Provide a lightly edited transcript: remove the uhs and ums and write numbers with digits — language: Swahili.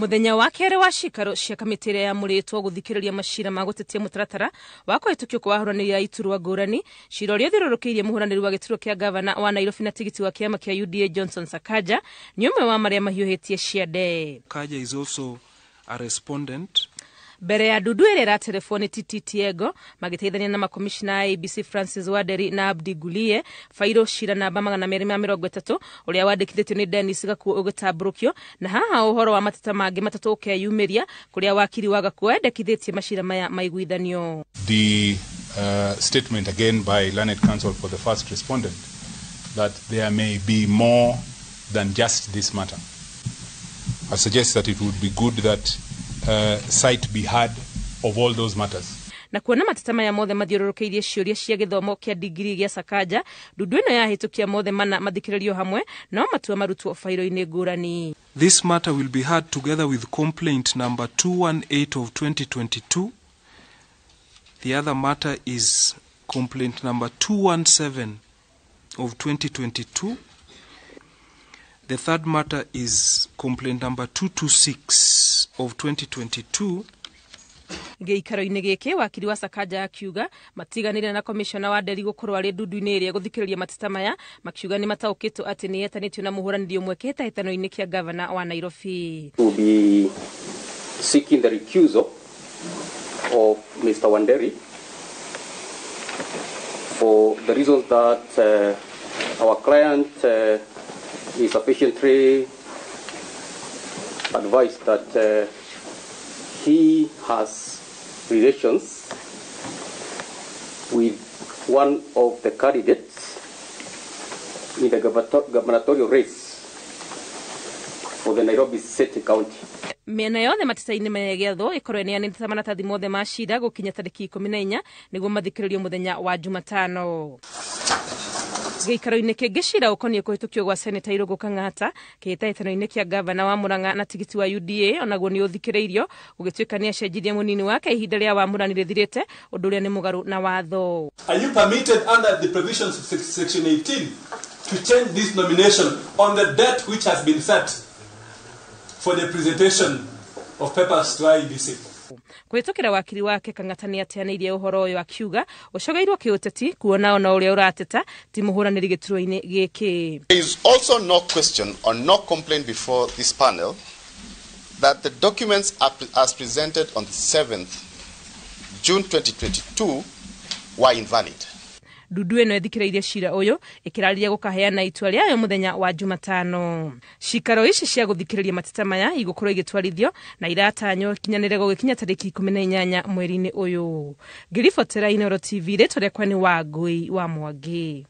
Muthenya wa kere wa cikaro cia Kamītī ya muritwo gūthikīrīria maciira ma gūtetia mutaratara wa kũhĩtũkio kwa ahũranĩri a iturwa ngũrani. Cira ũrĩa ũthiũrũrũkĩirie mũhũranĩri wa gĩturwa kĩa gavana wa Nairobi na tigiti wa kĩama kĩa UDA Johnson Sakaja nĩ ũmwe wa marĩa mahiũhĩtie ciande. Sakaja is also a respondent. Mbere ya ndundu ĩrĩa ra telefoni Tiego magĩteithania na makomishina IEBC Francis Waderi na Abdi Gulie fairo cira namba 230 ũrĩa wandĩkithĩtio nĩ Dennis Gakuo ũgĩtambũrũkio na haha ũhoro wa mateta mangĩ matatũ ũkĩyumĩria kũrĩa wakiri wa Gakuo endekithĩtie macira maya maiguithanio. The statement again by Learned Counsel for the first respondent that there may be more than just this matter. I suggest that it would be good that sight be had of all those matters. Na kuona mateta maya mothe mathiũrũrũkĩirie ciũria cia gĩthomo kĩa digrii gĩa Sakaja, ndundu ĩno yahĩtũkia mothe mana mathikĩrĩrio hamwe no matua marutwo fairo-inĩ ngũrani. This matter will be heard together with complaint number 218 of 2022. The other matter is complaint number 217 of 2022. The third matter is complaint number 226 of 2022. Gĩikaro-inĩ gĩkĩ wakiri wa Sakaja akiuga matiganĩire na komishona wa Nderi gũkorwo arĩ ndundu-inĩ ĩrĩa gũthikĩrĩria mateta maya makiuga nĩ mataũkĩtwo atĩ nĩ etanĩtio na mũhũranĩri ũmwe kĩhĩtahĩtano-inĩ kĩa gavana wa Nairobi. To be seeking the recusal of Mr. Wanderi for the reasons that our client is sufficiently advised that he has relations with one of the candidates in the gubernatorial race for the Nairobi City County. Mĩena yothe mateta-inĩ maya gĩathwo ĩkorwo nĩyanĩte maratathi mothe ma cira gũkinya tarĩki 14 nĩguo mathikĩrĩrio mũthenya wa Jumatano. Gĩikaro-inĩ kĩngĩ cira ũkoniĩ kũhĩtũkio gwa Senator Irũngũ Kang'ata kĩhĩtahĩtano-inĩ kĩa gavana wa Murang'a na tigiti wa UDA onaguo nĩ ũthikĩrĩirio gũgĩtuĩka nĩ acenjirie mũnini wake ihinda rĩa wamũrani rĩthirĩte ũndũ ũrĩa nĩ mũgarũ na watho. Are you permitted under the provisions of section 18 to change this nomination on the date which has been set for the presentation of papers to IEBC? Kũhĩtũkĩra wakiri wake Kang'ata nĩ ateanĩirie ũhoro ũyũ akiuga ũcogeirwo kĩũteti kuona ona ũrĩa ũrateta ti mũhũranĩri gĩturwa-inĩ gĩkĩ. There is also no question or no complaint before this panel that the documents as presented on the 7th June 2022 were invalid. Ndundu ĩno ethikĩrĩirie cira ũyũ ĩkĩrarĩria gũkaheana itua rĩayo mũthenya wa Jumatano. Cikaro ici cia gũthikĩrĩria mateta maya igũkorwo igĩtwarithio na iratanywo kinyanĩre gũgĩkinya tarĩki 18 mweri-inĩ ũyũ. Ngĩribotera Inooro TV rĩtwa rĩakwa nĩ Wangũi wa Mwangi.